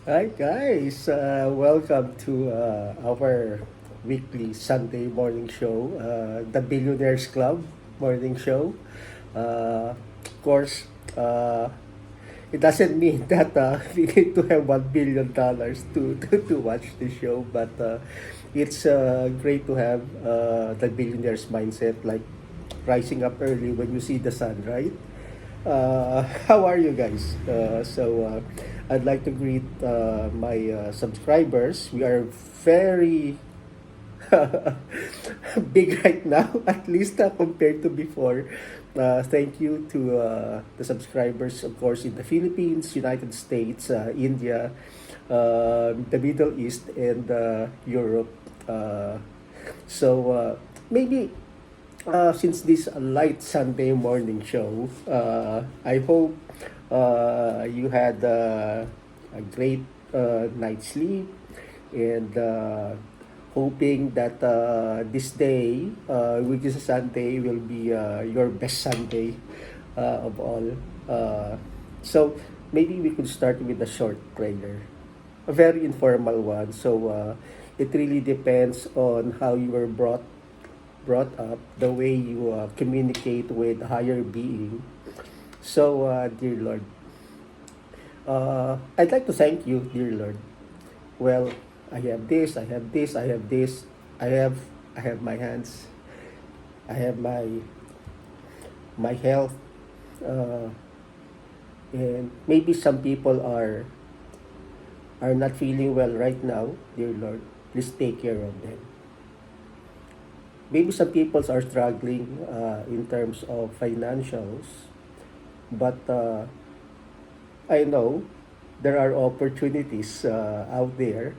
Hi guys, welcome to our weekly Sunday morning show, the Billionaires Club morning show. Of course, it doesn't mean that we need to have $1 billion to watch the show, but it's great to have the billionaires mindset, like rising up early when you see the sun, right? How are you guys? I'd like to greet my subscribers. We are very big right now, at least compared to before. Thank you to the subscribers, of course, in the Philippines, United States, India, the Middle East, and Europe. Uh, Maybe since this light Sunday morning show, I hope you had a great night's sleep and hoping that this day, which is a Sunday, will be your best Sunday of all. So maybe we could start with a short prayer, a very informal one. It really depends on how you were brought up, the way you communicate with higher being. Dear Lord, I'd like to thank you, dear Lord. Well, I have this, I have this, I have this, I have, I have my hands, I have my health, uh, and maybe some people are not feeling well right now, dear Lord. Please take care of them. Maybe some people are struggling in terms of financials, but I know there are opportunities out there.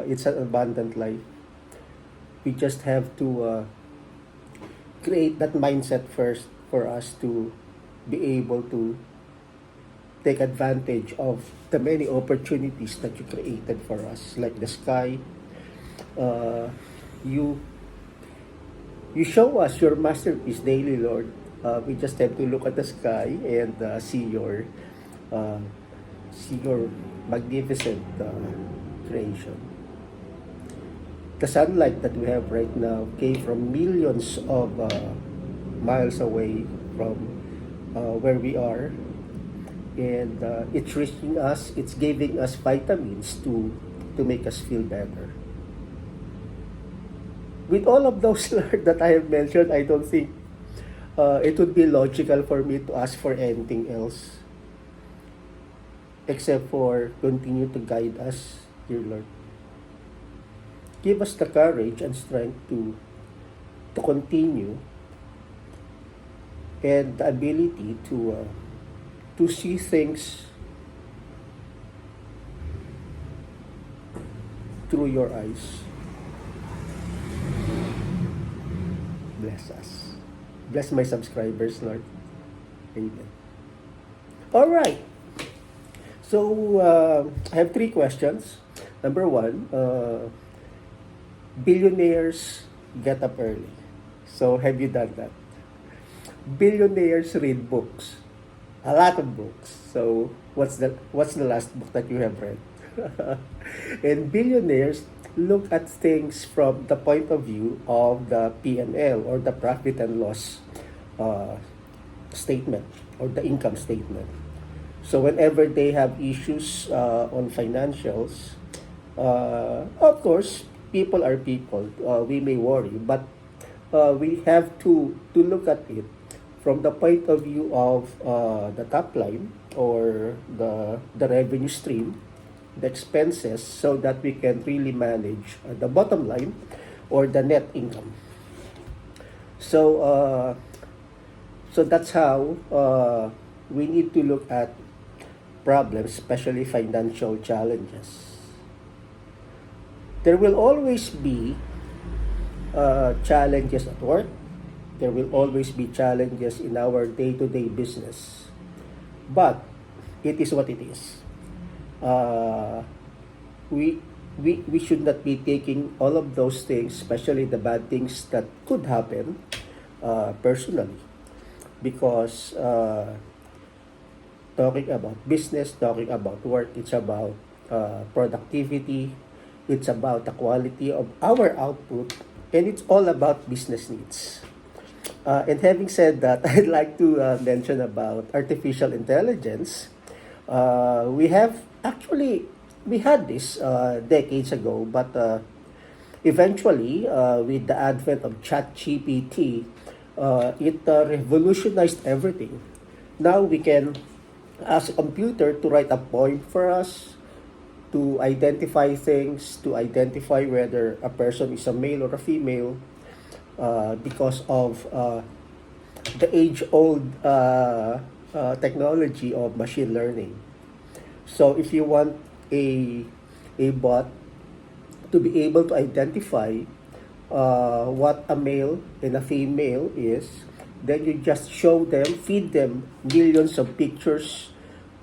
It's an abundant life. We just have to create that mindset first for us to be able to take advantage of the many opportunities that you created for us, like the sky. Uh, you you show us your masterpiece daily, Lord. We just have to look at the sky and uh, see your magnificent creation. The sunlight that we have right now came from millions of miles away from where we are, and it's reaching us. It's giving us vitamins to make us feel better. With all of those, Lord, that I have mentioned, I don't think it would be logical for me to ask for anything else except for continue to guide us, dear Lord. Give us the courage and strength to continue, and the ability to see things through your eyes. Bless us. Bless my subscribers, Lord. Amen. All right. I have three questions. Number one, billionaires get up early. So, have you done that? Billionaires read books, a lot of books. So, what's the last book that you have read? And billionaires look at things from the point of view of the P&L, or the profit and loss uh, statement, or the income statement. So whenever they have issues on financials, of course, people are people. We may worry, but we have to look at it from the point of view of the top line, or the revenue stream, the expenses, so that we can really manage the bottom line, or the net income. So, so that's how we need to look at problems, especially financial challenges. There will always be challenges at work. There will always be challenges in our day-to-day business. But it is what it is. Uh, we, we should not be taking all of those things, especially the bad things that could happen, personally. Because talking about business, talking about work, it's about productivity, it's about the quality of our output, and it's all about business needs. And having said that, I'd like to mention about artificial intelligence. We have actually we had this decades ago, but eventually, with the advent of ChatGPT, it revolutionized everything. Now we can ask a computer to write a poem for us, to identify things, to identify whether a person is a male or a female, because of the age-old technology of machine learning. So if you want a bot to be able to identify what a male and a female is, then you just show them, feed them millions of pictures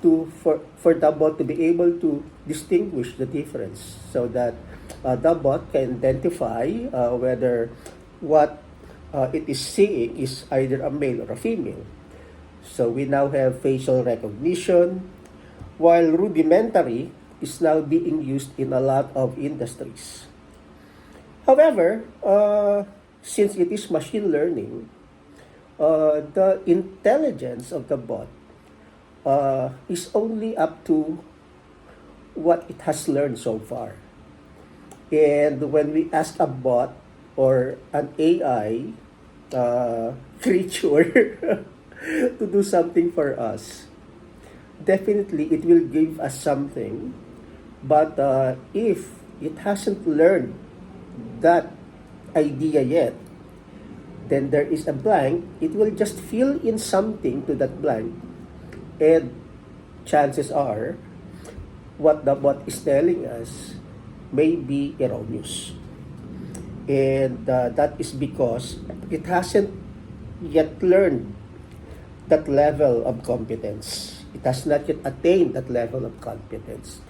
for the bot to be able to distinguish the difference, so that the bot can identify whether what it is seeing is either a male or a female. So we now have facial recognition, while rudimentary is now being used in a lot of industries. However, since it is machine learning, the intelligence of the bot is only up to what it has learned so far. And when we ask a bot or an AI creature to do something for us, definitely it will give us something. But if it hasn't learned that idea yet, then there is a blank. It will just fill in something to that blank, and chances are what the bot is telling us may be erroneous. And that is because it hasn't yet learned that level of competence. It has not yet attained that level of competence.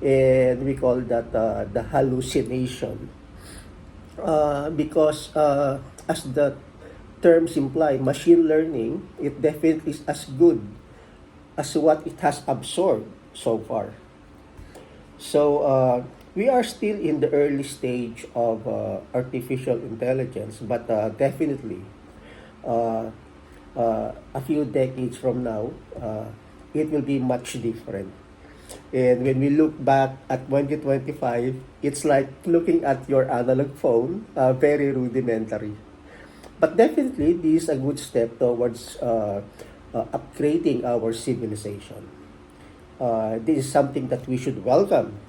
And we call that the hallucination. Because as the terms imply, machine learning, it definitely is as good as what it has absorbed so far. So we are still in the early stage of artificial intelligence, but definitely a few decades from now, it will be much different. And when we look back at 2025, it's like looking at your analog phone, very rudimentary. But definitely, this is a good step towards upgrading our civilization. This is something that we should welcome,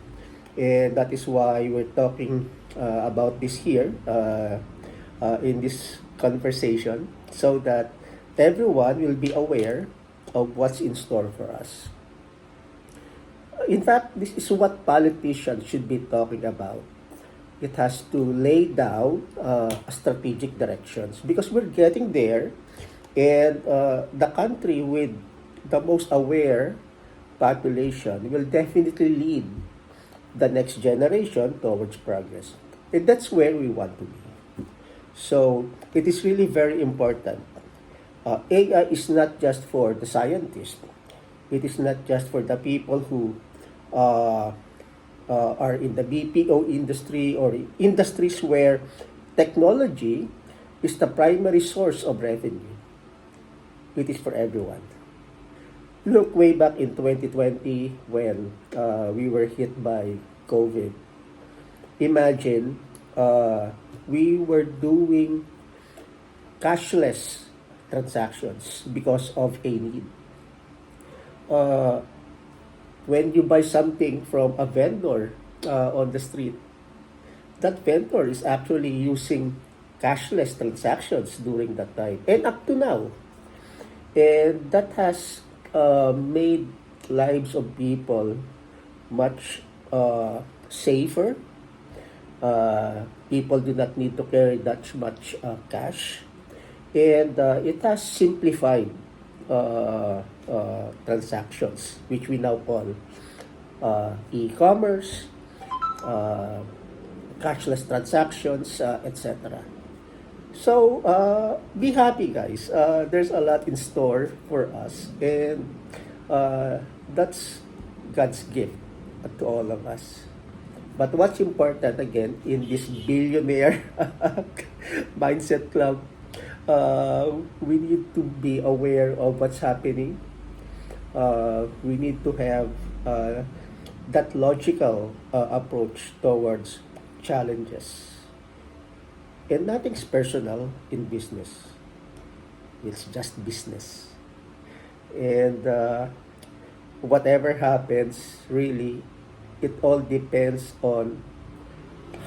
and that is why we're talking about this here in this conversation, so that everyone will be aware of what's in store for us. In fact, this is what politicians should be talking about. It has to lay down strategic directions, because we're getting there, and the country with the most aware population will definitely lead the next generation towards progress. And that's where we want to be. So it is really very important. AI is not just for the scientists. It is not just for the people who uh, are in the BPO industry or industries where technology is the primary source of revenue. It is for everyone. Look way back in 2020 when we were hit by COVID. Imagine we were doing cashless transactions because of a need. Uh, when you buy something from a vendor on the street, that vendor is actually using cashless transactions during that time and up to now. And that has made lives of people much safer. People do not need to carry that much cash, and it has simplified transactions, which we now call e-commerce, uh, cashless transactions, etc. So be happy, guys. There's a lot in store for us, and that's God's gift. to all of us. But what's important again in this billionaire mindset club, we need to be aware of what's happening. We need to have that logical approach towards challenges. And nothing's personal in business. It's just business. And whatever happens, really, it all depends on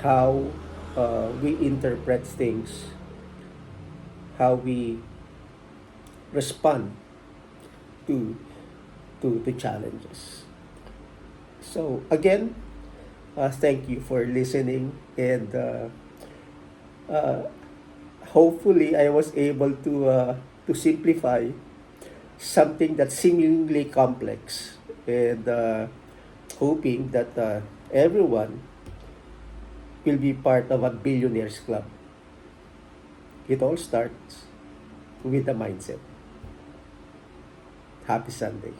how we interpret things, how we respond to to challenges. So again, thank you for listening, and uh, hopefully I was able to simplify something that's seemingly complex, and hoping that everyone will be part of a billionaires club. It all starts with a mindset. Happy Sunday.